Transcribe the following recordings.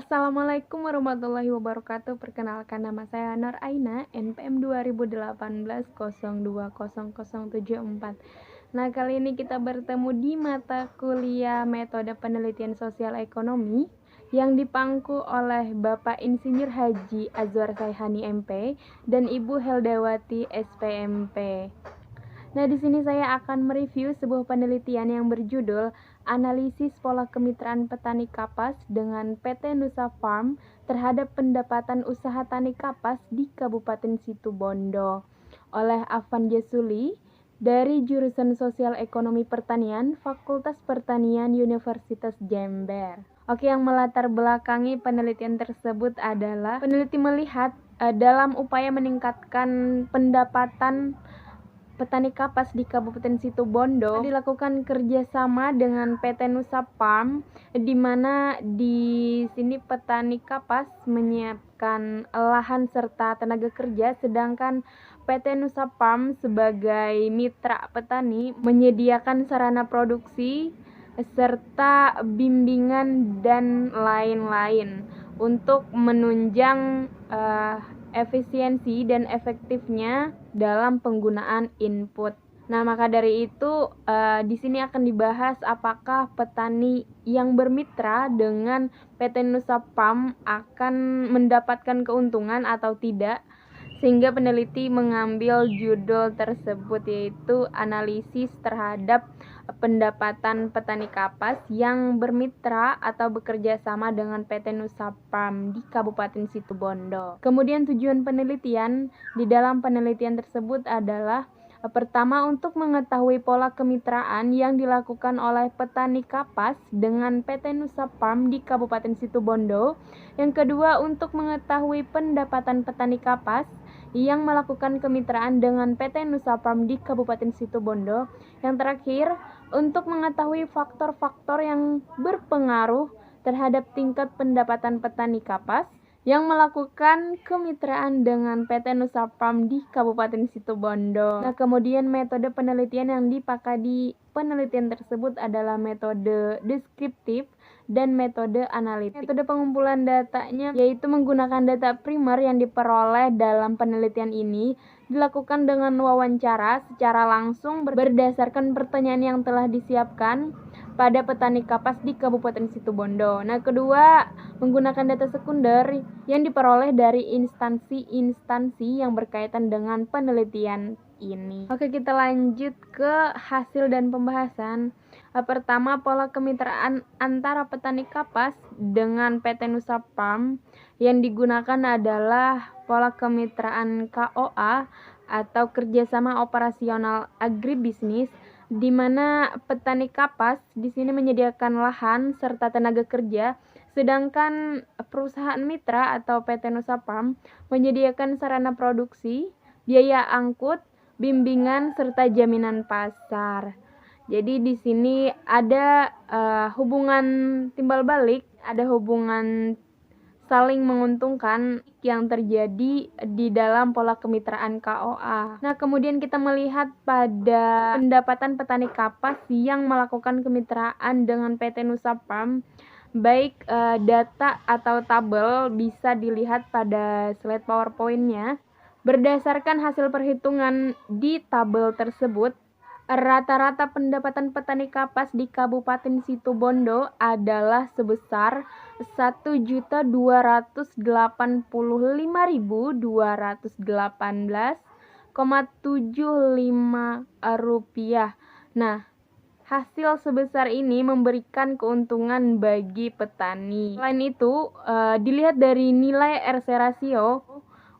Assalamualaikum warahmatullahi wabarakatuh. Perkenalkan, nama saya Nur Aina, NPM 2018 020074. Nah, kali ini kita bertemu di mata kuliah Metode Penelitian Sosial Ekonomi yang dipangku oleh Bapak Insinyur Haji Azwar Saihani MP dan Ibu Heldawati SPMP. Nah, di sini saya akan mereview sebuah penelitian yang berjudul Analisis Pola Kemitraan Petani Kapas dengan PT Nusa Farm terhadap pendapatan usaha tani kapas di Kabupaten Situbondo oleh Afan Jesuli dari jurusan Sosial Ekonomi Pertanian Fakultas Pertanian Universitas Jember. Oke, yang melatar belakangi penelitian tersebut adalah peneliti melihat dalam upaya meningkatkan pendapatan petani kapas di Kabupaten Situbondo dilakukan kerjasama dengan PT Nusa Farm, di mana di sini petani kapas menyiapkan lahan serta tenaga kerja, sedangkan PT Nusa Farm sebagai mitra petani menyediakan sarana produksi serta bimbingan dan lain-lain untuk menunjang efisiensi dan efektifnya dalam penggunaan input. Nah, maka dari itu di sini akan dibahas apakah petani yang bermitra dengan PT Nusa Farm akan mendapatkan keuntungan atau tidak, sehingga peneliti mengambil judul tersebut, yaitu analisis terhadap pendapatan petani kapas yang bermitra atau bekerja sama dengan PT Nusa Farm di Kabupaten Situbondo. Kemudian tujuan penelitian di dalam penelitian tersebut adalah pertama, untuk mengetahui pola kemitraan yang dilakukan oleh petani kapas dengan PT Nusa Farm di Kabupaten Situbondo. Yang kedua, untuk mengetahui pendapatan petani kapas yang melakukan kemitraan dengan PT Nusa Farm di Kabupaten Situbondo. Yang terakhir, untuk mengetahui faktor-faktor yang berpengaruh terhadap tingkat pendapatan petani kapas yang melakukan kemitraan dengan PT Nusa Farm di Kabupaten Situbondo. Nah, kemudian metode penelitian yang dipakai di penelitian tersebut adalah metode deskriptif dan metode analitik. Metode pengumpulan datanya yaitu menggunakan data primer yang diperoleh dalam penelitian ini dilakukan dengan wawancara secara langsung berdasarkan pertanyaan yang telah disiapkan pada petani kapas di Kabupaten Situbondo. Nah, kedua, menggunakan data sekunder yang diperoleh dari instansi-instansi yang berkaitan dengan penelitian ini. Oke, kita lanjut ke hasil dan pembahasan. Pertama, pola kemitraan antara petani kapas dengan PT Nusa Farm yang digunakan adalah pola kemitraan KOA atau kerjasama operasional agribisnis, di mana petani kapas di sini menyediakan lahan serta tenaga kerja, sedangkan perusahaan mitra atau PT Nusa Farm menyediakan sarana produksi, biaya angkut, bimbingan serta jaminan pasar. Jadi di sini ada hubungan timbal balik, ada hubungan saling menguntungkan yang terjadi di dalam pola kemitraan KOA. Nah, kemudian kita melihat pada pendapatan petani kapas yang melakukan kemitraan dengan PT Nusa Farm, baik data atau tabel bisa dilihat pada slide PowerPoint-nya. Berdasarkan hasil perhitungan di tabel tersebut, rata-rata pendapatan petani kapas di Kabupaten Situbondo adalah sebesar Rp1.218.218,75. Nah, hasil sebesar ini memberikan keuntungan bagi petani. Selain itu, dilihat dari nilai RC rasio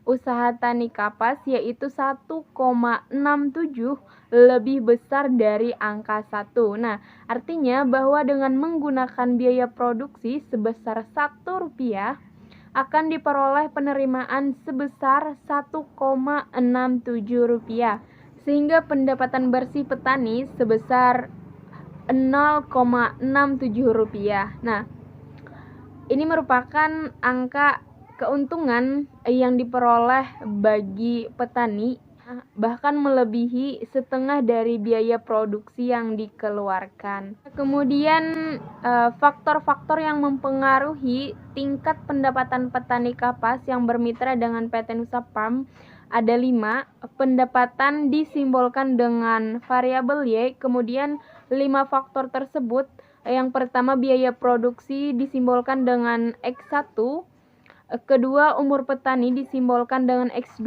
usaha tani kapas, yaitu 1,67, lebih besar dari angka 1. Nah, artinya bahwa dengan menggunakan biaya produksi sebesar Rp1 akan diperoleh penerimaan sebesar Rp1,67, sehingga pendapatan bersih petani sebesar Rp0,67. Nah, ini merupakan angka keuntungan yang diperoleh bagi petani bahkan melebihi setengah dari biaya produksi yang dikeluarkan. Kemudian faktor-faktor yang mempengaruhi tingkat pendapatan petani kapas yang bermitra dengan PT Nusa Farm ada 5. Pendapatan disimbolkan dengan variabel Y. Kemudian 5 faktor tersebut, yang pertama biaya produksi disimbolkan dengan X1, kedua umur petani disimbolkan dengan X2,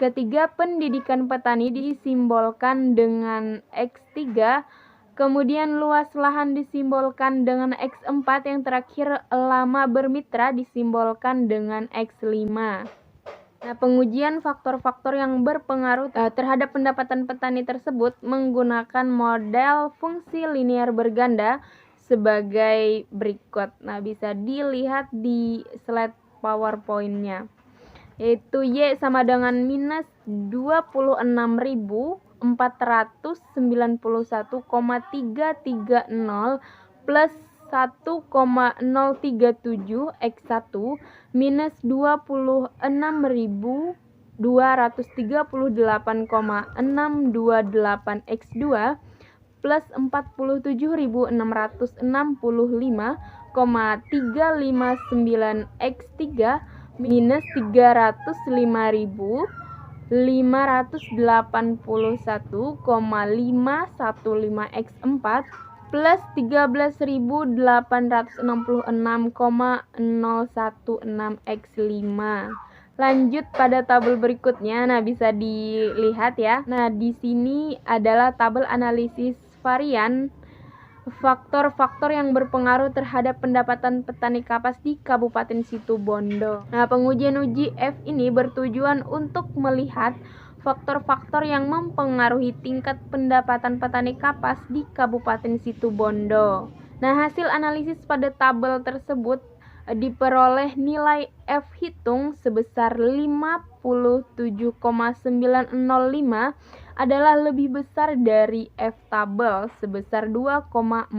ketiga pendidikan petani disimbolkan dengan X3, kemudian luas lahan disimbolkan dengan X4, yang terakhir lama bermitra disimbolkan dengan X5. Nah, pengujian faktor-faktor yang berpengaruh terhadap pendapatan petani tersebut menggunakan model fungsi linear berganda sebagai berikut. Nah, bisa dilihat di slide PowerPoint-nya. Yaitu Y sama dengan minus 26.491,330 plus 1,037 X1 minus 26.238,628 X2 plus 47.665,359 X3 minus 305.581,515 X4 plus 13.866,016 X5. Lanjut pada tabel berikutnya. Nah, bisa dilihat ya. Nah, di sini adalah tabel analisis varian faktor-faktor yang berpengaruh terhadap pendapatan petani kapas di Kabupaten Situbondo. Nah, pengujian uji F ini bertujuan untuk melihat faktor-faktor yang mempengaruhi tingkat pendapatan petani kapas di Kabupaten Situbondo. Nah, hasil analisis pada tabel tersebut diperoleh nilai F hitung sebesar 57,905 adalah lebih besar dari F tabel sebesar 2,45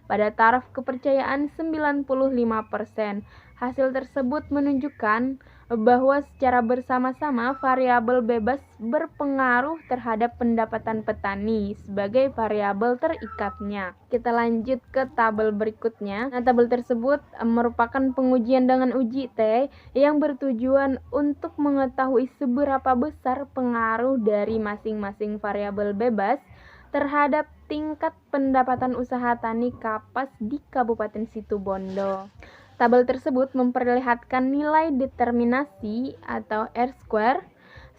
pada taraf kepercayaan 95%. Hasil tersebut menunjukkan bahwa secara bersama-sama variabel bebas berpengaruh terhadap pendapatan petani sebagai variabel terikatnya. Kita lanjut ke tabel berikutnya. Nah, tabel tersebut merupakan pengujian dengan uji T yang bertujuan untuk mengetahui seberapa besar pengaruh dari masing-masing variabel bebas terhadap tingkat pendapatan usaha tani kapas di Kabupaten Situbondo. Tabel tersebut memperlihatkan nilai determinasi atau R-square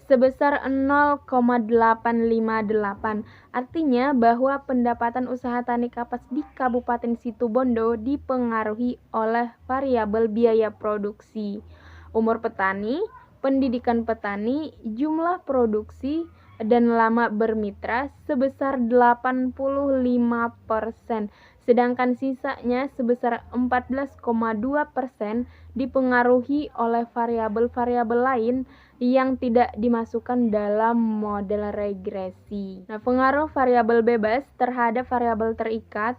sebesar 0,858. Artinya bahwa pendapatan usaha tani kapas di Kabupaten Situbondo dipengaruhi oleh variabel biaya produksi, umur petani, pendidikan petani, jumlah produksi, dan lama bermitra sebesar 85%. Sedangkan sisanya sebesar 14,2% dipengaruhi oleh variabel-variabel lain yang tidak dimasukkan dalam model regresi. Nah, pengaruh variabel bebas terhadap variabel terikat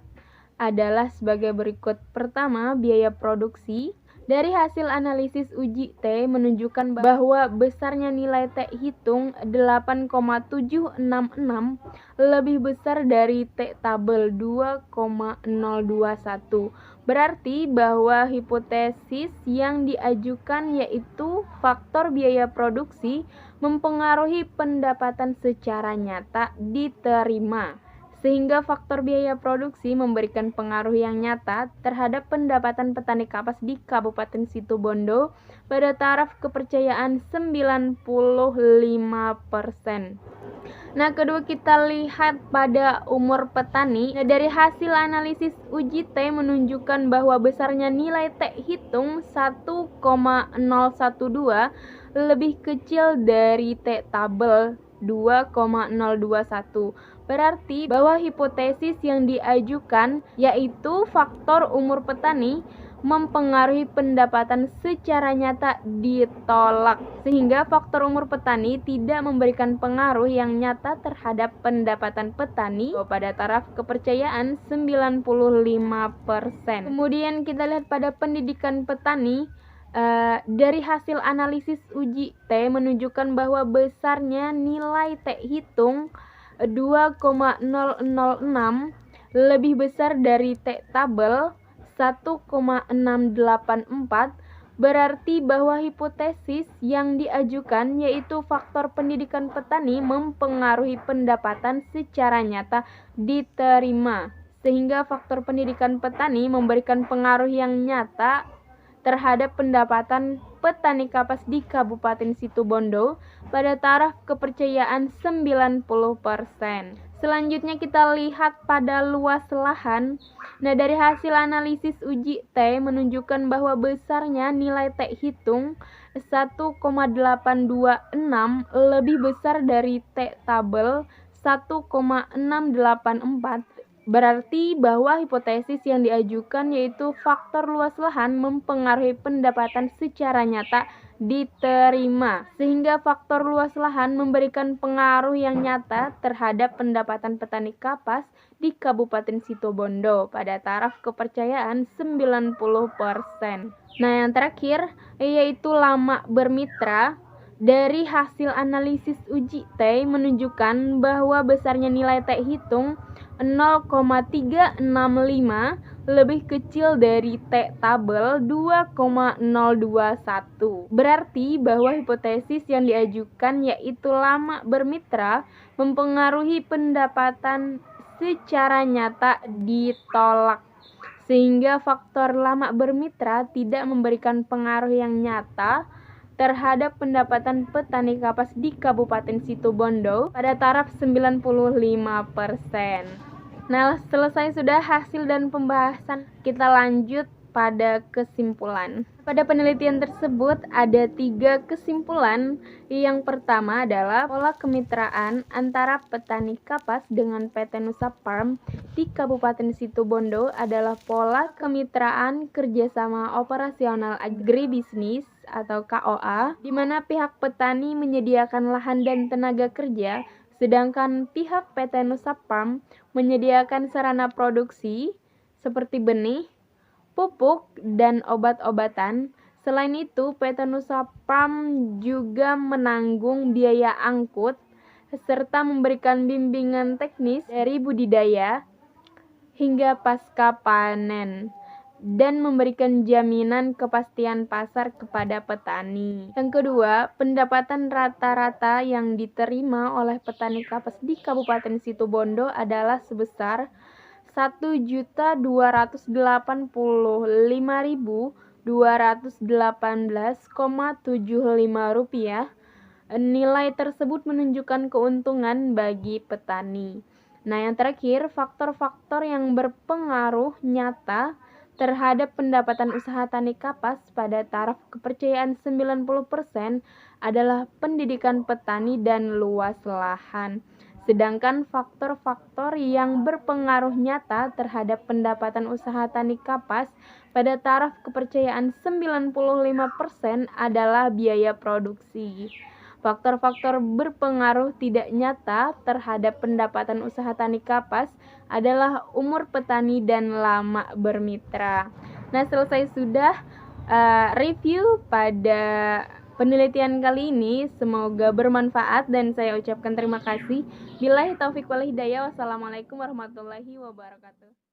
adalah sebagai berikut. Pertama, biaya produksi. Dari hasil analisis uji T menunjukkan bahwa besarnya nilai T hitung 8,766 lebih besar dari T tabel 2,021. Berarti bahwa hipotesis yang diajukan yaitu faktor biaya produksi mempengaruhi pendapatan secara nyata diterima. Sehingga faktor biaya produksi memberikan pengaruh yang nyata terhadap pendapatan petani kapas di Kabupaten Situbondo pada taraf kepercayaan 95%. Nah, kedua kita lihat pada umur petani. Nah, dari hasil analisis uji T menunjukkan bahwa besarnya nilai T hitung 1,012 lebih kecil dari T tabel 2,021. Berarti bahwa hipotesis yang diajukan yaitu faktor umur petani mempengaruhi pendapatan secara nyata ditolak, sehingga faktor umur petani tidak memberikan pengaruh yang nyata terhadap pendapatan petani pada taraf kepercayaan 95%. Kemudian kita lihat pada pendidikan petani. Dari hasil analisis uji T menunjukkan bahwa besarnya nilai T hitung 2,006 lebih besar dari T tabel 1,684, berarti bahwa hipotesis yang diajukan yaitu faktor pendidikan petani mempengaruhi pendapatan secara nyata diterima, sehingga faktor pendidikan petani memberikan pengaruh yang nyata terhadap pendapatan petani kapas di Kabupaten Situbondo pada taraf kepercayaan 90%. Selanjutnya kita lihat pada luas lahan. Nah, dari hasil analisis uji T menunjukkan bahwa besarnya nilai T hitung 1,826 lebih besar dari T tabel 1,684, berarti bahwa hipotesis yang diajukan yaitu faktor luas lahan mempengaruhi pendapatan secara nyata diterima, sehingga faktor luas lahan memberikan pengaruh yang nyata terhadap pendapatan petani kapas di Kabupaten Situbondo pada taraf kepercayaan 90%. Nah, yang terakhir yaitu lama bermitra. Dari hasil analisis uji T menunjukkan bahwa besarnya nilai T hitung 0,365 lebih kecil dari T tabel 2,021. Berarti bahwa hipotesis yang diajukan yaitu lama bermitra mempengaruhi pendapatan secara nyata ditolak, sehingga faktor lama bermitra tidak memberikan pengaruh yang nyata terhadap pendapatan petani kapas di Kabupaten Situbondo pada taraf 95%. Nah, selesai sudah hasil dan pembahasan. Kita lanjut pada kesimpulan. Pada penelitian tersebut ada 3 kesimpulan. Yang pertama adalah pola kemitraan antara petani kapas dengan PT Nusa Farm di Kabupaten Situbondo adalah pola kemitraan kerjasama operasional agribisnis atau KOA, di mana pihak petani menyediakan lahan dan tenaga kerja, sedangkan pihak PT Nusa Farm menyediakan sarana produksi seperti benih, pupuk, dan obat-obatan. Selain itu, PT Nusa Farm juga menanggung biaya angkut serta memberikan bimbingan teknis dari budidaya hingga pasca panen dan memberikan jaminan kepastian pasar kepada petani. Yang kedua, pendapatan rata-rata yang diterima oleh petani kapas di Kabupaten Situbondo adalah sebesar Rp1.285.218,75. Nilai tersebut menunjukkan keuntungan bagi petani. Nah, yang terakhir, faktor-faktor yang berpengaruh nyata terhadap pendapatan usaha tani kapas pada taraf kepercayaan 90% adalah pendidikan petani dan luas lahan. Sedangkan faktor-faktor yang berpengaruh nyata terhadap pendapatan usaha tani kapas pada taraf kepercayaan 95% adalah biaya produksi. Faktor-faktor berpengaruh tidak nyata terhadap pendapatan usaha tani kapas adalah umur petani dan lama bermitra. Nah, selesai sudah review pada penelitian kali ini. Semoga bermanfaat dan saya ucapkan terima kasih. Billahi taufik wal hidayah. Wassalamualaikum warahmatullahi wabarakatuh.